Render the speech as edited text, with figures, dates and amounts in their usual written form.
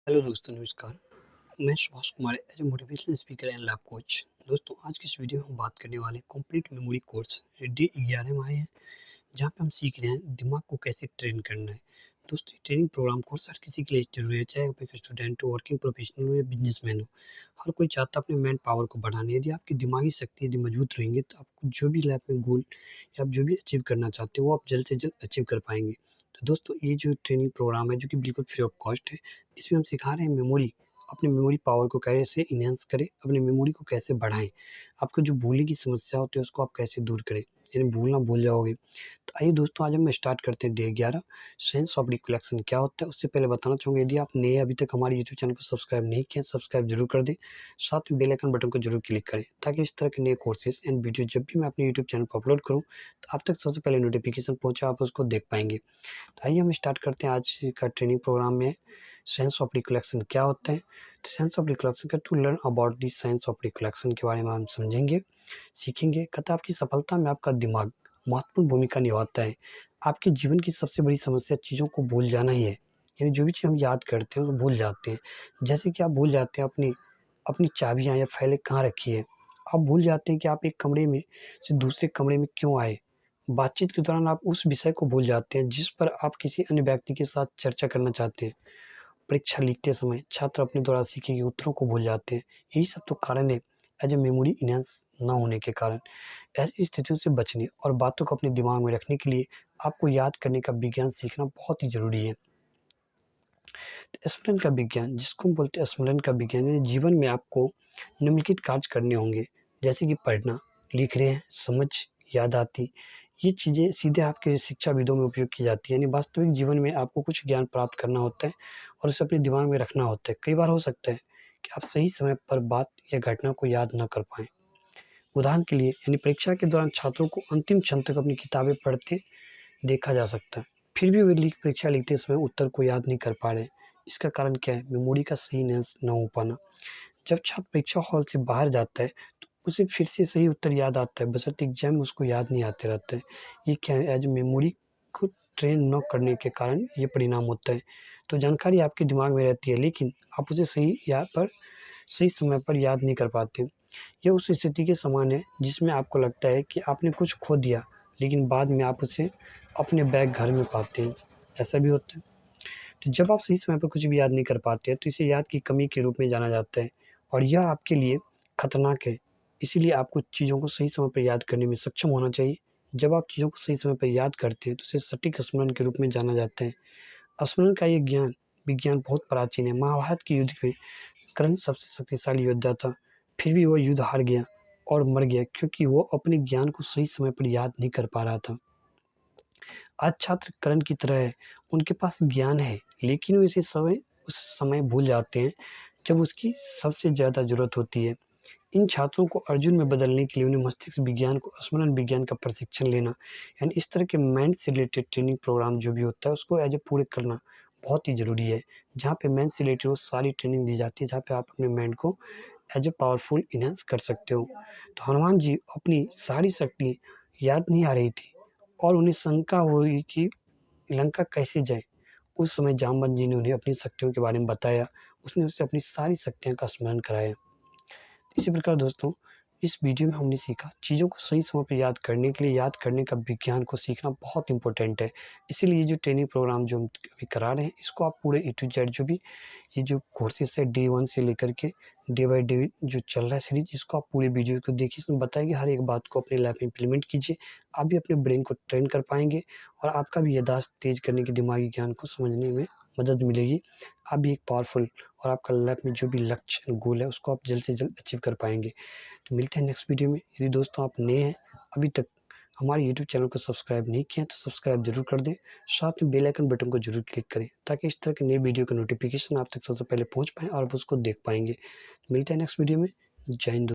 Hello दोस्तों, नमस्कार। मैं Subhash Kumar as a motivational speaker and lab coach. दोस्तों, आज की इस वीडियो में हम बात करने वाले हैं कंप्लीट मेमोरी कोर्स डे 11 में आए हैं, जहाँ पे हम सीख रहे हैं दिमाग को कैसे ट्रेन करना है। दोस्तों, ये ट्रेनिंग प्रोग्राम कोर्स हर किसी के लिए जरूरी है, चाहे आप एक स्टूडेंट हो, वर्किंग प्रोफेशनल हो या बिजनेसमैन हो। हर कोई चाहता है अपने मैन पावर को बढ़ाने। यदि आपकी दिमागी शक्ति यदि मजबूत रहेंगे तो आपको जो भी लाइफ में गोल या आप जो भी अचीव करना चाहते हो वो आप जल्द से जल्द अचीव कर पाएंगे। तो दोस्तों, ये जो ट्रेनिंग प्रोग्राम है जो कि बिल्कुल फ्री ऑफ कॉस्ट है, इसमें हम सिखा रहे हैं मेमोरी, अपनी मेमोरी पावर को कैसे इन्हेंस करें, अपनी मेमोरी को कैसे बढ़ाएं, आपको जो भूलने की समस्या होती है उसको आप कैसे दूर करें, यानी भूलना भूल जाओगे। तो आइए दोस्तों, आज हम स्टार्ट करते हैं डे 11 साइंस ऑफ रिकलेक्शन क्या होता है। उससे पहले बताना चाहूँगा, यदि आप नए अभी तक हमारे यूट्यूब चैनल को सब्सक्राइब नहीं किया, सब्सक्राइब जरूर कर दें, साथ में बेल आइकन बटन को जरूर क्लिक करें, ताकि इस तरह के नए कोर्सेज एंड वीडियो जब भी मैं अपने यूट्यूब चैनल पर अपलोड करूँ तो आप तक सबसे पहले नोटिफिकेशन पहुँचे, आप उसको देख पाएंगे। तो आइए हम स्टार्ट करते हैं आज का ट्रेनिंग प्रोग्राम में। साइंस ऑफ रिकलेक्शन क्या होता है, तो साइंस ऑफ रिकलेक्शन का to learn about the science of recollection के बारे में हम समझेंगे, सीखेंगे। कहता आपकी सफलता में आपका दिमाग महत्वपूर्ण भूमिका निभाता है। आपके जीवन की सबसे बड़ी समस्या चीज़ों को भूल जाना ही है, यानी जो भी चीज़ हम याद करते हैं वो भूल जाते हैं। जैसे कि आप भूल जाते हैं अपनी अपनी चाबियाँ या फाइलें कहाँ रखी है। आप भूल जाते हैं कि आप एक कमरे में से दूसरे कमरे में क्यों आए। बातचीत के दौरान आप उस विषय को भूल जाते हैं जिस पर आप किसी अन्य व्यक्ति के साथ चर्चा करना चाहते हैं। परीक्षा लिखते समय छात्र अपने द्वारा सीखे गए उत्तरों को भूल जाते हैं। यही सब तो कारण है एज ए मेमोरी इनहेंस ना होने के कारण। ऐसी स्थितियों से बचने और बातों को अपने दिमाग में रखने के लिए आपको याद करने का विज्ञान सीखना बहुत ही ज़रूरी है। स्मरण का विज्ञान, जिसको हम बोलते हैं स्मरण का विज्ञान, यानी जीवन में आपको निम्नलिखित कार्य करने होंगे, जैसे कि पढ़ना, लिख रहे हैं, समझ, याद आती। ये चीज़ें सीधे आपके शिक्षाविदों में उपयोग की जाती है, यानी वास्तविक जीवन में आपको कुछ ज्ञान प्राप्त करना होता है और उसे अपने दिमाग में रखना होता है। कई बार हो सकता है कि आप सही समय पर बात या घटना को याद न कर पाएँ। उदाहरण के लिए, यानी परीक्षा के दौरान छात्रों को अंतिम क्षण तक अपनी किताबें पढ़ते देखा जा सकता है, फिर भी वे परीक्षा लिखते समय उत्तर को याद नहीं कर पा रहे। इसका कारण क्या है? मेमोरी का सही न हो पाना। जब छात्र परीक्षा हॉल से बाहर जाता है तो उसे फिर से सही उत्तर याद आता है, बशर्ते एग्जाम में उसको याद नहीं आते रहते हैं। ये क्या है? एज मेमोरी को ट्रेन न करने के कारण ये परिणाम होता है। तो जानकारी आपके दिमाग में रहती है, लेकिन आप उसे सही समय पर याद नहीं कर पाते। यह उस स्थिति के समान है जिसमें आपको लगता है कि आपने कुछ खो दिया, लेकिन बाद में आप उसे अपने बैग घर में पाते हैं। ऐसा भी होता है। तो जब आप सही समय पर कुछ भी याद नहीं कर पाते हैं, तो इसे याद की कमी के रूप में जाना जाता है और यह आपके लिए खतरनाक है। इसीलिए आपको चीज़ों को सही समय पर याद करने में सक्षम होना चाहिए। जब आप चीज़ों को सही समय पर याद करते हैं, तो इसे सटीक स्मरण के रूप में जाना जाता है। स्मरण का ये विज्ञान बहुत प्राचीन है। महाभारत के युद्ध में कर्ण सबसे शक्तिशाली योद्धा था, फिर भी वह युद्ध हार गया और मर गया क्योंकि वो अपने ज्ञान को सही समय पर याद नहीं कर पा रहा था। आज छात्र करण की तरह है, उनके पास ज्ञान है, लेकिन वो उस समय भूल जाते हैं जब उसकी सबसे ज़्यादा ज़रूरत होती है। इन छात्रों को अर्जुन में बदलने के लिए उन्हें मस्तिष्क विज्ञान को स्मरण विज्ञान का प्रशिक्षण लेना, यानी इस तरह के माइंड से रिलेटेड ट्रेनिंग प्रोग्राम जो भी होता है उसको एज ए पूरे करना बहुत ही ज़रूरी है। जहाँ पे माइंड से रिलेटेड वो सारी ट्रेनिंग दी जाती है, जहाँ पे आप अपने माइंड को एज ए पावरफुल इन्हेंस कर सकते हो। तो हनुमान जी अपनी सारी शक्ति याद नहीं आ रही थी और उन्हें शंका हुई कि लंका कैसे जाए। उस समय जामवंत जी ने उन्हें अपनी शक्तियों के बारे में बताया। उसने उसे अपनी सारी शक्तियों का स्मरण कराया। इसी प्रकार दोस्तों, इस वीडियो में हमने सीखा चीज़ों को सही समय पे याद करने के लिए याद करने का विज्ञान को सीखना बहुत इंपॉर्टेंट है। इसीलिए ये जो ट्रेनिंग प्रोग्राम जो हम अभी करा रहे हैं, इसको आप पूरे ए टू जेड जो भी ये जो कोर्सेज़ है डे 1 से लेकर के डे बाय डे जो चल रहा है सीरीज़, इसको आप पूरे वीडियो को देखिए। इसमें बताया गया हर एक बात को अपनी लाइफ में इम्प्लीमेंट कीजिए। आप भी अपने ब्रेन को ट्रेन कर पाएँगे और आपका भी याददाश्त तेज़ करने की दिमागी ज्ञान को समझने में मदद मिलेगी। आप भी एक पावरफुल और आपका लाइफ में जो भी लक्ष्य गोल है उसको आप जल्द से जल्द अचीव कर पाएँगे। तो मिलते हैं नेक्स्ट वीडियो में। यदि दोस्तों आप नए हैं, अभी तक हमारे यूट्यूब चैनल को सब्सक्राइब नहीं किया तो सब्सक्राइब ज़रूर कर दें। साथ में बेल आइकन बटन को ज़रूर क्लिक करें, ताकि इस तरह के नए वीडियो का नोटिफिकेशन आप तक सबसे पहले पहुँच पाएँ और आप उसको देख पाएँगे। मिलते हैं नेक्स्ट वीडियो में। जय हिंद।